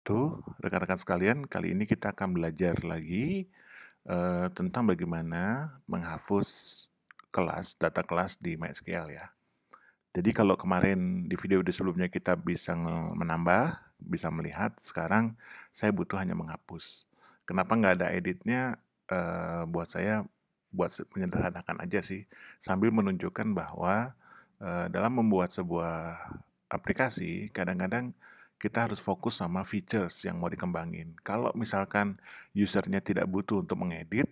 Rekan-rekan sekalian, kali ini kita akan belajar lagi tentang bagaimana menghapus data kelas di MySQL ya. Jadi kalau kemarin di video sebelumnya kita bisa menambah, bisa melihat, sekarang saya butuh hanya menghapus. Kenapa nggak ada editnya? Buat saya, menyederhanakan aja sih, sambil menunjukkan bahwa dalam membuat sebuah aplikasi, kadang-kadang kita harus fokus sama features yang mau dikembangin. Kalau misalkan usernya tidak butuh untuk mengedit,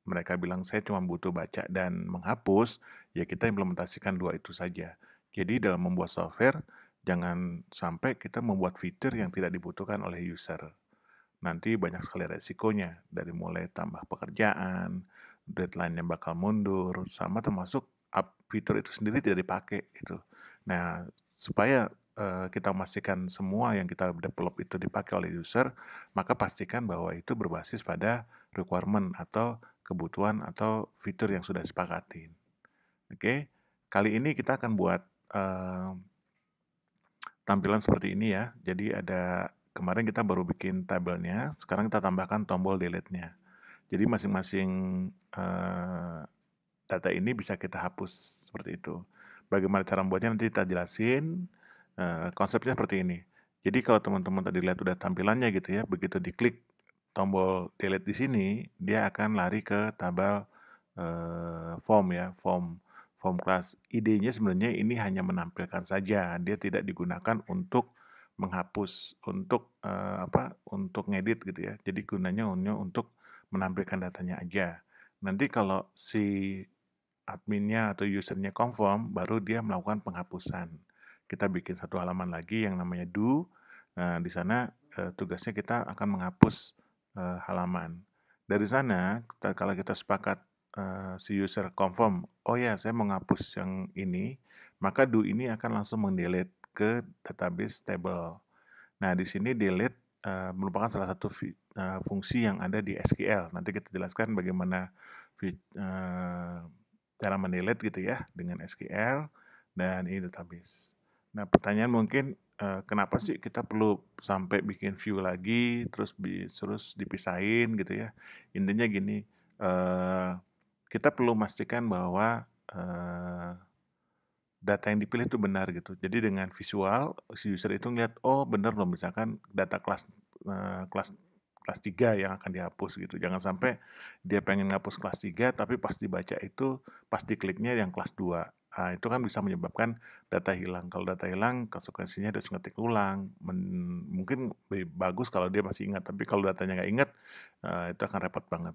mereka bilang saya cuma butuh baca dan menghapus, ya kita implementasikan dua itu saja. Jadi dalam membuat software, jangan sampai kita membuat fitur yang tidak dibutuhkan oleh user. Nanti banyak sekali resikonya, dari mulai tambah pekerjaan, deadline-nya bakal mundur, sama termasuk fitur itu sendiri tidak dipakai gitu. Nah, supaya kita memastikan semua yang kita develop itu dipakai oleh user, maka pastikan bahwa itu berbasis pada requirement atau kebutuhan atau fitur yang sudah disepakatin. Oke, kali ini kita akan buat tampilan seperti ini ya. Jadi kemarin kita baru bikin tabelnya, sekarang kita tambahkan tombol delete-nya. Jadi masing-masing data ini bisa kita hapus seperti itu. Bagaimana cara membuatnya nanti kita jelasin. Konsepnya seperti ini. Jadi kalau teman-teman tadi lihat udah tampilannya gitu ya, begitu diklik tombol delete di sini, dia akan lari ke tabel form ya, form class. Idenya sebenarnya ini hanya menampilkan saja, dia tidak digunakan untuk menghapus, untuk ngedit gitu ya. Jadi gunanya hanya untuk menampilkan datanya aja. Nanti kalau si adminnya atau usernya confirm, baru dia melakukan penghapusan. Kita bikin satu halaman lagi yang namanya do. Nah, di sana tugasnya kita akan menghapus halaman. Dari sana, kalau kita sepakat si user confirm, oh ya saya mau menghapus yang ini, maka do ini akan langsung mendelete ke database table. Nah, di sini delete merupakan salah satu fungsi yang ada di SQL. Nanti kita jelaskan bagaimana cara mendelete gitu ya dengan SQL dan ini database. Nah, pertanyaan mungkin kenapa sih kita perlu sampai bikin view lagi terus dipisahin gitu ya. Intinya gini, kita perlu memastikan bahwa data yang dipilih itu benar gitu. Jadi dengan visual si user itu ngeliat, oh benar loh, misalkan data kelas kelas 3 yang akan dihapus gitu. Jangan sampai dia pengen ngapus kelas 3 tapi pas dibaca itu pas dikliknya yang kelas 2. Nah, itu kan bisa menyebabkan data hilang. Kalau data hilang, konsekuensinya harus ngetik ulang. Mungkin lebih bagus kalau dia masih ingat, tapi kalau datanya nggak ingat, itu akan repot banget.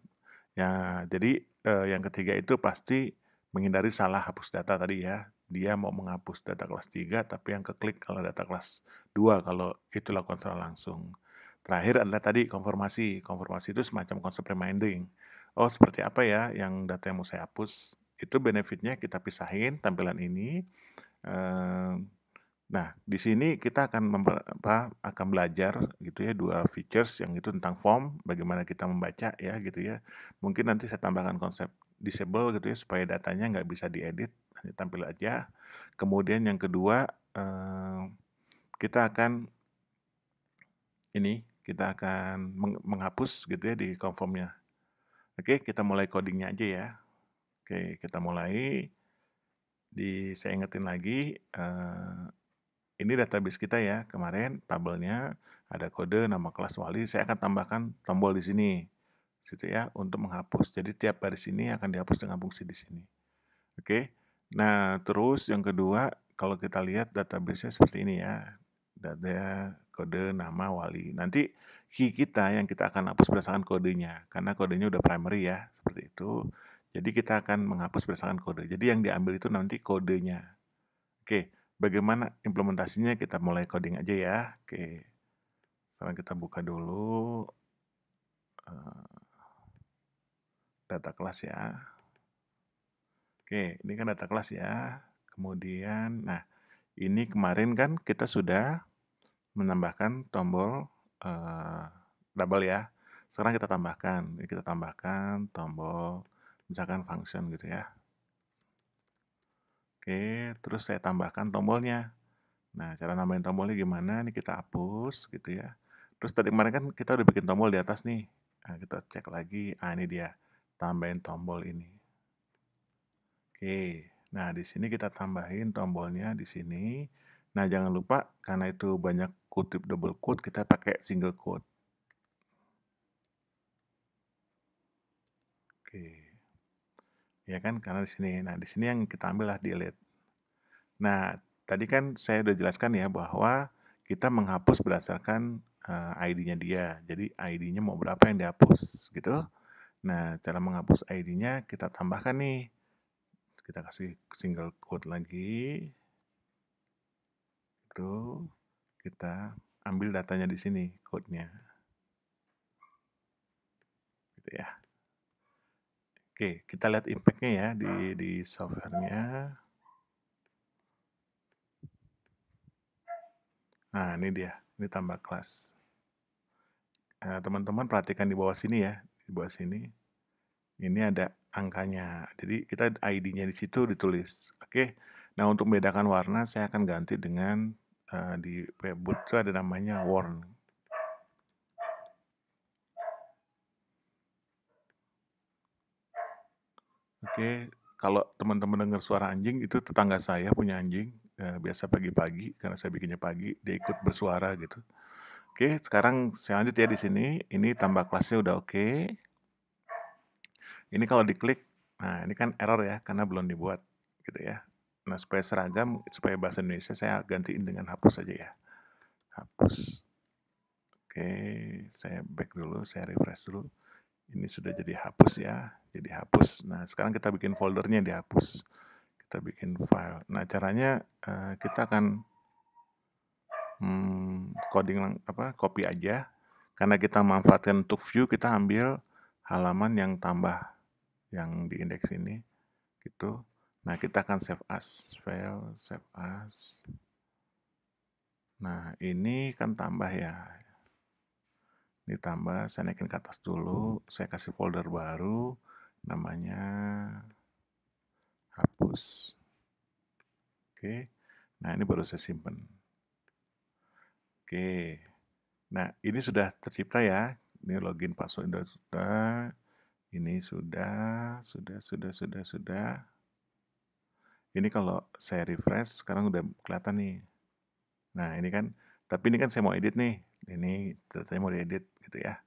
Ya, jadi yang ketiga itu pasti menghindari salah hapus data tadi ya. Dia mau menghapus data kelas 3 tapi yang keklik kalau data kelas 2 kalau itu lakukan secara langsung. Terakhir adalah tadi konfirmasi. Konfirmasi itu semacam konsep reminding. Oh, seperti apa ya yang data yang mau saya hapus? Itu benefitnya kita pisahin tampilan ini. Nah, di sini kita akan belajar gitu ya dua features yang itu tentang form, bagaimana kita membaca ya gitu ya. Mungkin nanti saya tambahkan konsep disable gitu ya supaya datanya nggak bisa diedit, hanya tampil aja. Kemudian yang kedua, kita akan menghapus gitu ya di conform-nya. Oke, kita mulai codingnya aja ya. Oke, kita mulai. Saya ingetin lagi, ini database kita ya, kemarin tabelnya ada kode, nama kelas wali, saya akan tambahkan tombol di sini, situ ya, untuk menghapus. Jadi tiap baris ini akan dihapus dengan fungsi di sini. Oke. Nah, terus yang kedua, kalau kita lihat database-nya seperti ini ya. Data, kode, nama, wali. Nanti key kita yang kita akan hapus berdasarkan kodenya, karena kodenya udah primary ya, seperti itu. Jadi kita akan menghapus berdasarkan kode. Jadi yang diambil itu nanti kodenya. Oke, bagaimana implementasinya? Kita mulai coding aja ya. Oke, sekarang kita buka dulu data kelas ya. Oke, ini kan data kelas ya. Kemudian, nah ini kemarin kan kita sudah menambahkan tombol double ya. Sekarang kita tambahkan, ini kita tambahkan tombol misalkan function gitu ya. Oke, terus saya tambahkan tombolnya. Nah, cara nambahin tombolnya gimana? Ini kita hapus gitu ya. Terus tadi kemarin kan kita udah bikin tombol di atas nih. Nah, kita cek lagi. Ah, ini dia. Tambahin tombol ini. Oke. Nah, di sini kita tambahin tombolnya di sini. Nah, jangan lupa karena itu banyak kutip double quote, kita pakai single quote. Oke. Ya kan? Karena di sini. Nah, di sini yang kita ambil lah delete. Nah, tadi kan saya udah jelaskan ya bahwa kita menghapus berdasarkan ID-nya dia. Jadi ID-nya mau berapa yang dihapus gitu. Nah, cara menghapus ID-nya kita tambahkan nih. Kita kasih single quote lagi. Itu kita ambil datanya di sini, code-nya. Gitu ya. Oke, kita lihat impact-nya ya di software-nya. Nah, ini dia. Ini tambah kelas. Teman-teman perhatikan di bawah sini ya. Di bawah sini. Ini ada angkanya. Jadi kita ID-nya di situ ditulis. Oke. Nah, untuk membedakan warna saya akan ganti dengan di webboot itu ada namanya warn. Oke, kalau teman-teman dengar suara anjing itu tetangga saya punya anjing. Biasa pagi-pagi karena saya bikinnya pagi, dia ikut bersuara gitu. Oke, sekarang saya lanjut ya di sini. Ini tambah kelasnya udah oke. Ini kalau diklik, nah ini kan error ya karena belum dibuat gitu ya. Nah, supaya seragam, supaya bahasa Indonesia saya gantiin dengan hapus aja ya. Hapus. Oke, saya back dulu, saya refresh dulu. Ini sudah jadi hapus ya, jadi hapus. Nah, sekarang kita bikin foldernya dihapus. Kita bikin file. Nah, caranya kita akan coding copy aja. Karena kita manfaatkan untuk view, kita ambil halaman yang tambah yang di indeks ini gitu. Nah, kita akan save as, file, save as. Nah, ini kan tambah ya. Ini tambah, saya naikin ke atas dulu, saya kasih folder baru, namanya hapus. Oke, nah ini baru saya simpan. Oke, nah ini sudah tercipta ya, ini login password sudah, ini sudah. Ini kalau saya refresh, sekarang udah kelihatan nih. Nah ini kan, tapi ini kan saya mau edit nih, ini datanya mau diedit gitu ya.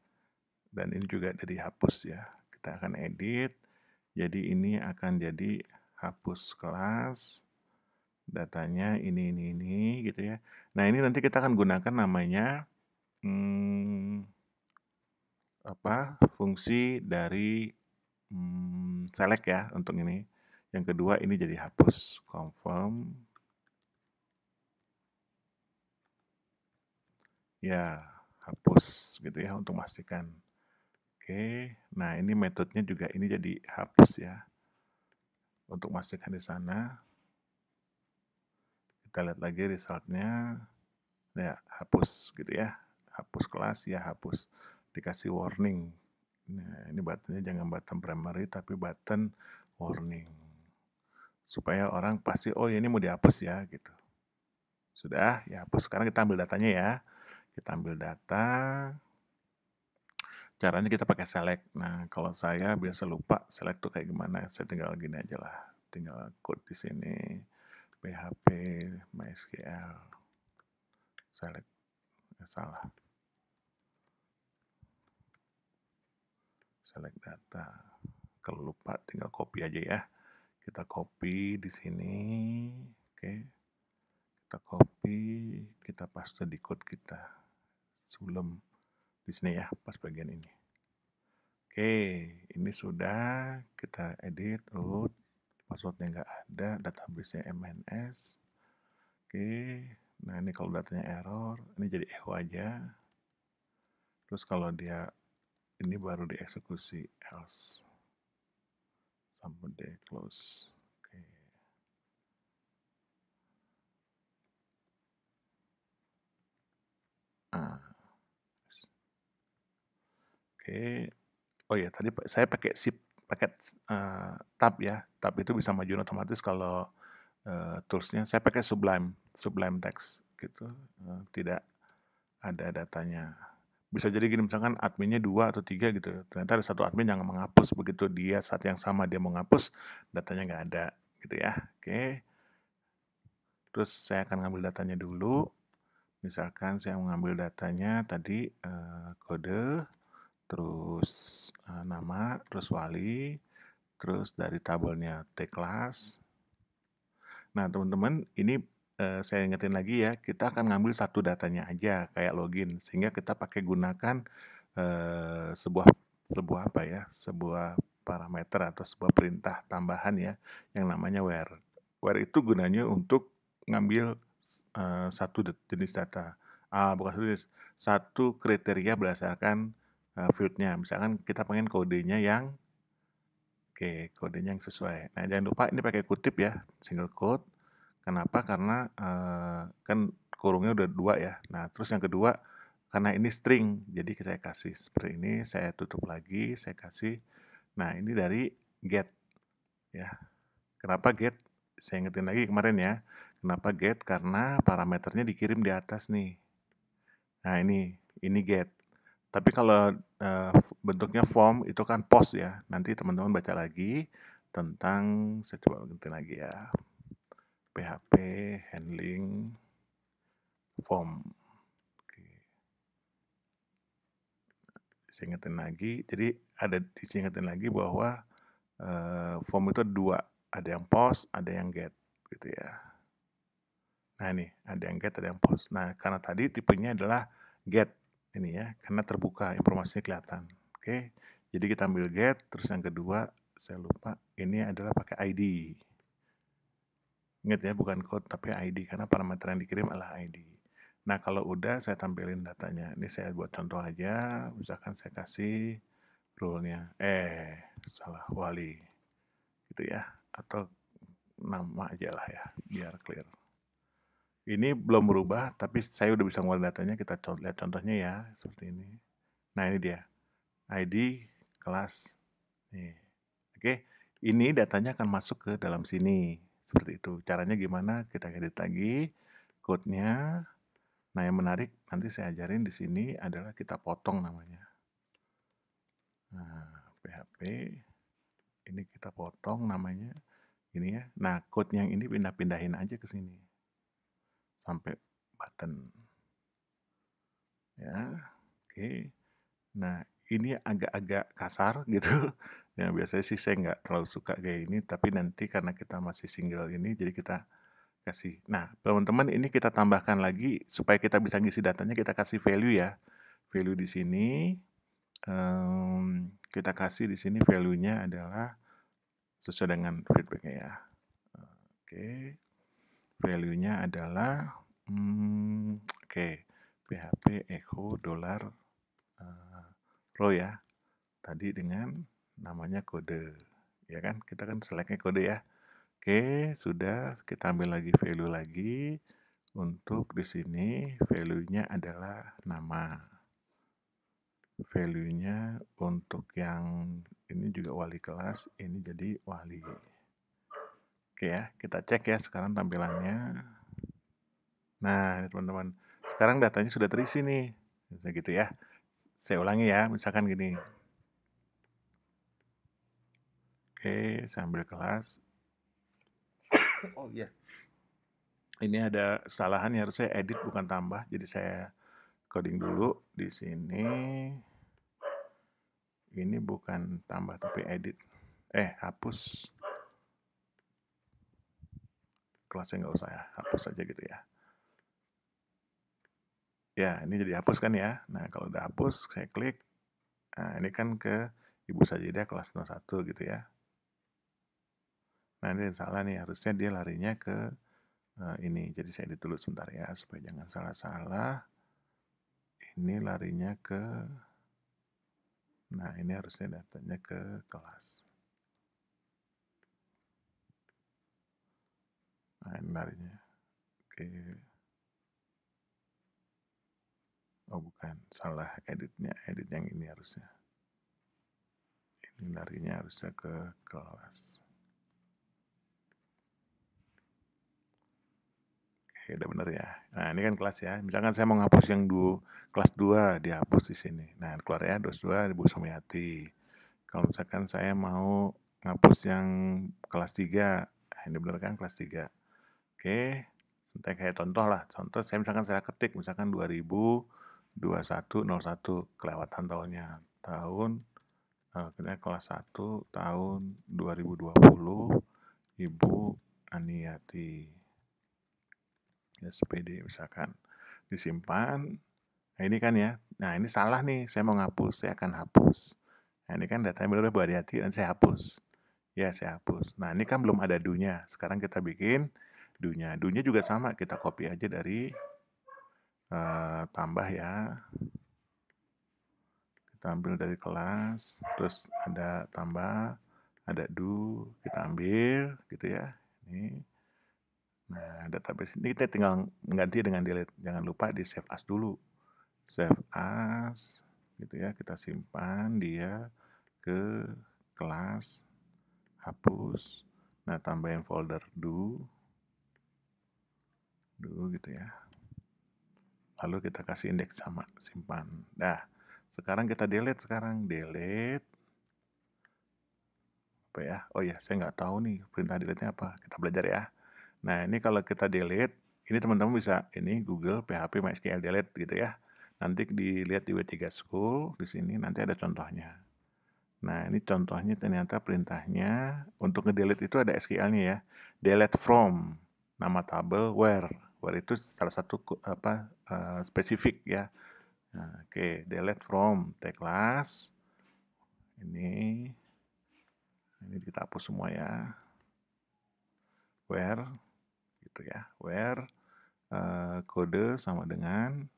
Dan ini juga dari hapus ya, kita akan edit. Jadi ini akan jadi hapus kelas, datanya ini gitu ya. Nah ini nanti kita akan gunakan namanya fungsi dari select ya untuk ini. Yang kedua ini jadi hapus, confirm. Ya, hapus gitu ya untuk memastikan. Oke, nah ini metodenya juga ini jadi hapus ya. Untuk memastikan di sana. Kita lihat lagi resultnya. Ya, hapus gitu ya. Hapus kelas ya hapus. Dikasih warning. Nah, ini buttonnya jangan button primary tapi button warning. Supaya orang pasti, oh ini mau dihapus ya gitu. Sudah, ya hapus. Sekarang kita ambil datanya ya. Kita ambil data. Caranya kita pakai select. Nah, kalau saya biasa lupa select tuh kayak gimana. Saya tinggal gini aja lah. Tinggal code di sini. PHP, MySQL. Select. Salah. Select data. Kalau lupa tinggal copy aja ya. Kita copy di sini. Oke. Kita copy, kita paste di code kita. Sebelum di sini ya, pas bagian ini. Oke, ini sudah kita edit root, passwordnya nggak ada, database-nya MNS. Oke, nah ini kalau datanya error, ini jadi echo aja. Terus kalau dia ini baru dieksekusi else sampai dia close. Oke. Oke. Oh ya, tadi saya pakai paket tab ya. Tab itu bisa majuin otomatis kalau toolsnya. Saya pakai Sublime Text gitu. Tidak ada datanya. Bisa jadi gini, misalkan adminnya 2 atau 3 gitu, ternyata ada satu admin yang menghapus, begitu dia saat yang sama dia mau ngapus, datanya nggak ada, gitu ya. Oke, terus saya akan ngambil datanya dulu. Misalkan saya mengambil datanya tadi kode, terus nama, terus wali, terus dari tabelnya T-class. Nah, teman-teman, ini saya ingetin lagi ya, kita akan ngambil satu datanya aja, kayak login, sehingga kita pakai gunakan sebuah sebuah apa ya, sebuah parameter atau sebuah perintah tambahan ya, yang namanya where. Where itu gunanya untuk ngambil satu jenis data, bukan satu jenis, satu kriteria berdasarkan fieldnya. Misalkan kita pengen kodenya yang Oke, kodenya yang sesuai. Nah, jangan lupa ini pakai kutip ya, single quote. Kenapa? Karena kan kurungnya udah 2 ya. Nah, terus yang kedua, karena ini string, jadi saya kasih seperti ini, saya tutup lagi, saya kasih. Nah, ini dari get ya. Kenapa get? Saya ingetin lagi kemarin ya. Kenapa get? Karena parameternya dikirim di atas nih. Nah, ini get. Tapi kalau bentuknya form itu kan post ya. Nanti teman-teman baca lagi tentang, saya coba ingetin lagi ya. PHP handling form. Oke. Saya ingetin lagi. Jadi ada diingetin lagi bahwa form itu ada 2. Ada yang post, ada yang get gitu ya. Nah, ini ada yang get, ada yang post. Nah, karena tadi tipenya adalah get ini ya, karena terbuka, informasinya kelihatan. Oke. Jadi kita ambil get, terus yang kedua saya lupa, ini adalah pakai ID. Ingat ya, bukan code tapi ID, karena parameter yang dikirim adalah ID. Nah, kalau udah saya tampilin datanya. Ini saya buat contoh aja, misalkan saya kasih rule-nya, salah, wali. Gitu ya, atau nama aja lah ya, biar clear. Ini belum berubah, tapi saya udah bisa ngeluarin datanya, kita lihat contohnya ya, seperti ini. Nah, ini dia, ID, kelas, nih. Oke, ini datanya akan masuk ke dalam sini, seperti itu. Caranya gimana? Kita edit lagi code-nya. Nah, yang menarik nanti saya ajarin di sini adalah kita potong namanya. Nah, PHP ini kita potong namanya ini ya. Nah, code yang ini pindah-pindahin aja ke sini sampai button. Ya, oke. Nah, ini agak-agak kasar gitu. Ya, biasanya sih saya nggak terlalu suka kayak ini, tapi nanti karena kita masih single ini, jadi kita kasih. Nah, teman-teman, ini kita tambahkan lagi supaya kita bisa ngisi datanya, kita kasih value ya. Value di sini, kita kasih di sini value-nya adalah sesuai dengan feedback-nya ya. Oke, value-nya adalah, PHP echo dollar row ya. Tadi dengan namanya kode, ya kan? Kita kan select-nya kode ya. Oke, sudah, kita ambil lagi value lagi. Untuk di sini value-nya adalah nama. Value-nya untuk yang ini juga wali kelas, ini jadi wali. Oke ya, kita cek ya sekarang tampilannya. Nah, teman-teman, sekarang datanya sudah terisi nih. Misalnya gitu ya. Saya ulangi ya, misalkan gini. Oke, saya ambil kelas. Oh iya. Ini ada kesalahan, harus saya edit bukan tambah, jadi saya coding dulu di sini. Ini bukan tambah tapi edit. Hapus. Kelasnya nggak usah ya, hapus aja gitu ya. Ya, ini jadi hapus kan ya. Nah, kalau udah hapus, saya klik. Nah, ini kan ke Ibu Sajidah kelas 01 gitu ya. Nah, ini salah nih, harusnya dia larinya ke ini. Jadi saya edit dulu sebentar ya, supaya jangan salah-salah. Ini larinya ke, nah ini harusnya datanya ke kelas. Nah, ini larinya. Oke. Oh, bukan. Salah editnya. Edit yang ini harusnya. Ini larinya harusnya ke kelas. Oke, udah bener ya. Nah, ini kan kelas ya. Misalkan saya mau ngapus yang kelas 2, dihapus di sini. Nah, keluar ya, 22 Ibu Sumiati. Kalau misalkan saya mau ngapus yang kelas 3, nah ini bener kan kelas 3. Oke, santai kayak contoh lah. Contoh saya misalkan saya ketik misalkan 2021-01, kelewatan tahunnya. Tahun kita kelas 1 tahun 2020 Ibu Aniati. SPD misalkan. Disimpan. Nah, ini kan ya. Nah, ini salah nih. Saya mau ngapus, saya akan hapus. Nah, ini kan datanya benar Bu Aniati dan saya hapus. Ya, saya hapus. Nah, ini kan belum ada do-nya. Sekarang kita bikin do-nya. Do-nya juga sama, kita copy aja dari tambah ya. Kita ambil dari kelas, terus ada tambah, ada do, kita ambil gitu ya. Ini. Nah, database ini kita tinggal mengganti dengan delete. Jangan lupa di save as dulu. Save as gitu ya, kita simpan dia ke kelas, hapus. Nah, tambahin folder do gitu ya. Lalu kita kasih indeks sama, simpan. Dah, sekarang kita delete delete apa ya? Oh ya, saya nggak tahu nih perintah delete-nya apa. Kita belajar ya. Nah, ini kalau kita delete, ini teman-teman bisa ini Google PHP MySQL delete gitu ya. Nanti dilihat di W3 School di sini nanti ada contohnya. Nah, ini contohnya ternyata perintahnya untuk ngedelete itu ada SQL-nya ya. Delete from nama tabel where. Where itu salah satu spesifik ya. Nah, oke, delete from tag class. Ini kita hapus semua ya. Where gitu ya. Where kode sama dengan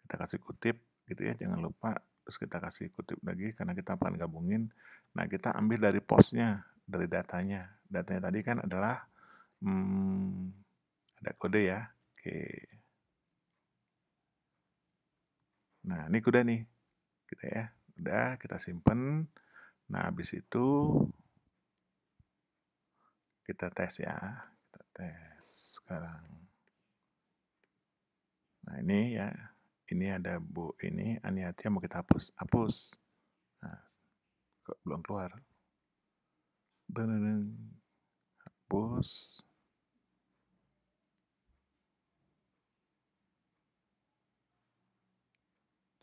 kita kasih kutip gitu ya, jangan lupa. Terus kita kasih kutip lagi karena kita akan gabungin. Nah, kita ambil dari postnya, dari datanya. Datanya tadi kan adalah ada kode ya. Oke. Nah, ini udah nih. Gitu ya. Udah, kita simpen. Nah, habis itu kita tes ya. Kita tes sekarang. Nah, ini ya. Ini ada Bu ini Aniati yang mau kita hapus. Hapus. Nah, kok belum keluar. Hapus.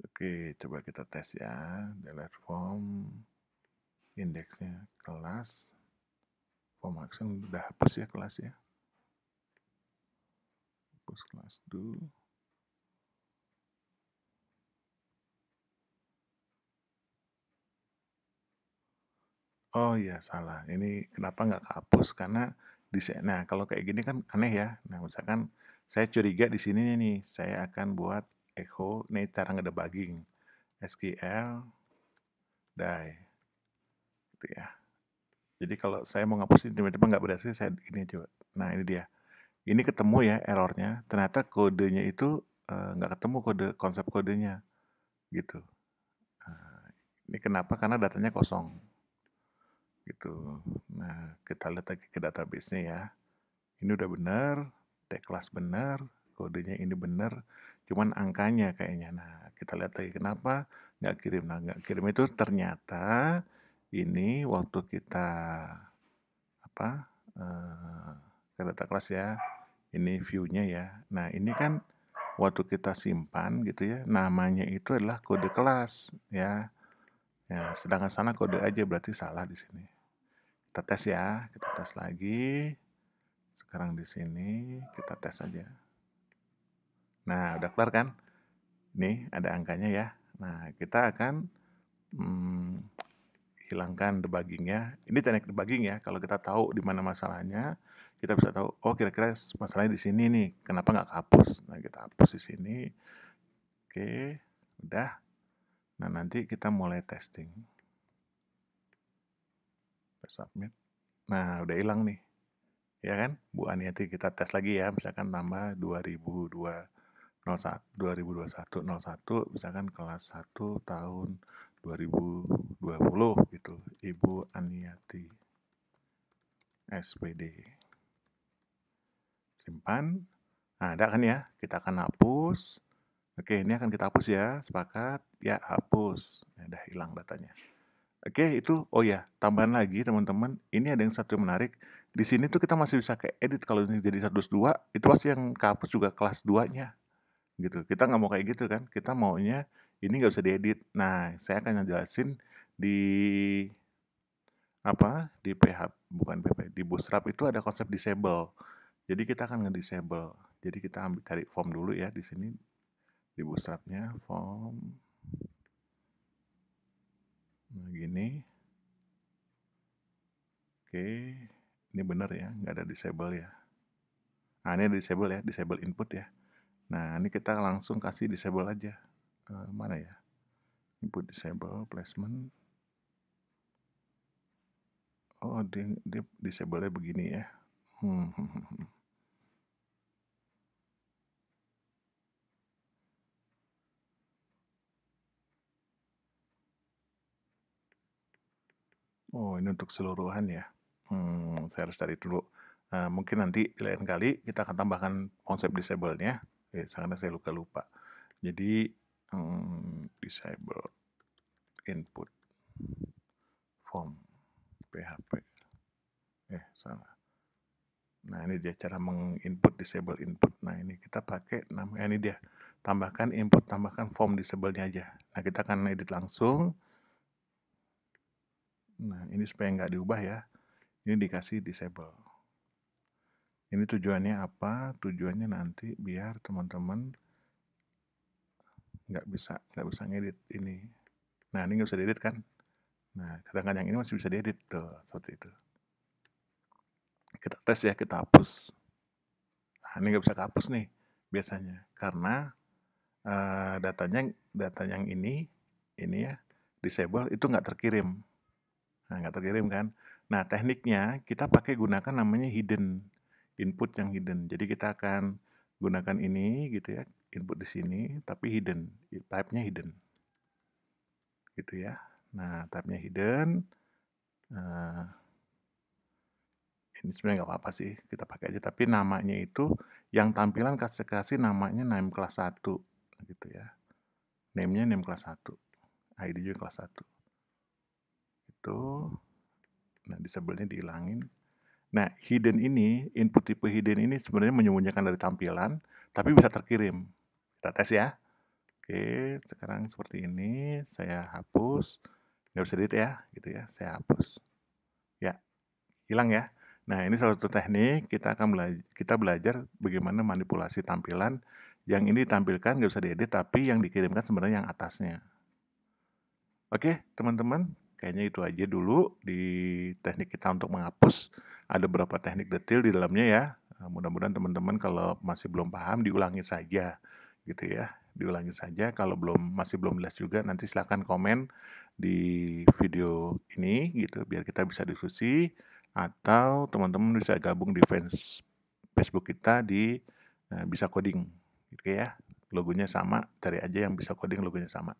Oke, coba kita tes ya. Delete form. Indeksnya kelas. Form action udah hapus ya kelas ya. Hapus kelas do. Oh iya, salah. Ini kenapa nggak kehapus? Karena nah kalau kayak gini kan aneh ya. Nah, misalkan saya curiga di sini nih, saya akan buat echo, nih cara ngedebugging. SQL die. Gitu ya. Jadi kalau saya mau ngapusin tiba-tiba nggak berhasil, saya ini coba. Nah, ini dia. Ini ketemu ya errornya. Ternyata kodenya itu nggak ketemu konsep kodenya. Gitu. Nah, ini kenapa? Karena datanya kosong. Gitu. Nah, kita lihat lagi ke database-nya ya. Ini udah benar, tag class benar, kodenya ini benar, cuman angkanya kayaknya. Nah, kita lihat lagi kenapa nggak kirim. Nah, nggak kirim itu ternyata ini waktu kita ke data class ya, ini view-nya ya. Nah, ini kan waktu kita simpan gitu ya, namanya itu adalah kode kelas ya. Ya, sedangkan sana kode aja berarti salah di sini. Kita tes ya, kita tes lagi. Sekarang di sini kita tes aja. Nah, udah kelar kan? Nih, ada angkanya ya. Nah, kita akan hilangkan debuggingnya. Ini teknik debugging ya. Kalau kita tahu di mana masalahnya, kita bisa tahu, oh kira-kira masalahnya di sini nih. Kenapa nggak hapus? Nah, kita hapus di sini. Oke, udah. Nah, nanti kita mulai testing. Submit. Nah, udah hilang nih. Ya kan? Bu Aniati kita tes lagi ya. Misalkan nama 2021-01, misalkan kelas 1 tahun 2020 gitu. Ibu Aniati SPD. Simpan. Nah, ada kan ya? Kita akan hapus. Oke, ini akan kita hapus ya. Sepakat? Ya, hapus. Ya, udah hilang datanya. Oke, itu oh ya, tambahan lagi teman-teman, ini ada yang satu yang menarik. Di sini tuh kita masih bisa kayak edit kalau ini jadi 102, itu pasti yang kehapus juga kelas 2-nya gitu. Kita nggak mau kayak gitu kan. Kita maunya ini nggak bisa diedit. Nah, saya akan ngejelasin di di PH bukan PP, di Bootstrap itu ada konsep disable. Jadi kita akan nge-disable. Jadi kita ambil cari form dulu ya di sini di Bootstrapnya form. Nah, gini. Oke, ini benar ya, nggak ada disable ya. Nah, ini disable ya, disable input ya. Nah, ini kita langsung kasih disable aja. Mana ya? Input disable, placement. Oh, dia disable-nya begini ya. Oh, ini untuk seluruhan ya. Saya harus cari dulu. Mungkin nanti lain kali kita akan tambahkan konsep disable-nya. Karena saya lupa. Jadi, disable input form PHP. Salah. Nah, ini dia cara menginput disable input. Nah, ini kita pakai namanya ini dia. Tambahkan input, tambahkan form disable-nya aja. Nah, kita akan edit langsung. Nah, ini supaya nggak diubah ya. Ini dikasih disable. Ini tujuannya apa? Tujuannya nanti biar teman-teman nggak bisa ngedit ini. Nah, ini nggak bisa diedit kan? Nah, kadang-kadang yang ini masih bisa diedit tuh, seperti itu. Kita tes ya, kita hapus. Nah, ini nggak bisa kehapus nih biasanya karena data yang ini ya disable itu nggak terkirim. Nah, nggak terkirim kan? Nah, tekniknya kita pakai gunakan namanya hidden input yang hidden. Jadi kita akan gunakan ini gitu ya, input di sini tapi hidden, type-nya hidden. Gitu ya. Nah, type-nya hidden. Ini sebenarnya nggak apa-apa sih, kita pakai aja. Tapi namanya itu yang tampilan kasih namanya name kelas 1 gitu ya. Name-nya name kelas 1. ID juga kelas 1. Itu. Nah, disable-nya dihilangin. Nah, hidden ini, input tipe hidden ini sebenarnya menyembunyikan dari tampilan, tapi bisa terkirim. Kita tes ya. Oke, sekarang seperti ini, saya hapus. Nggak bisa edit ya, gitu ya, saya hapus. Ya, hilang ya. Nah, ini salah satu teknik, kita belajar bagaimana manipulasi tampilan. Yang ini ditampilkan nggak bisa diedit, tapi yang dikirimkan sebenarnya yang atasnya. Oke, teman-teman, kayaknya itu aja dulu di teknik kita untuk menghapus. Ada beberapa teknik detail di dalamnya ya. Mudah-mudahan teman-teman kalau masih belum paham diulangi saja, gitu ya. Diulangi saja. Kalau masih belum jelas juga, nanti silakan komen di video ini, gitu, biar kita bisa diskusi. Atau teman-teman bisa gabung di Facebook kita di Bisa Coding, gitu ya. Logonya sama, cari aja yang Bisa Coding, logonya sama.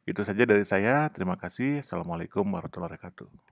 Itu saja dari saya. Terima kasih. Assalamualaikum warahmatullahi wabarakatuh.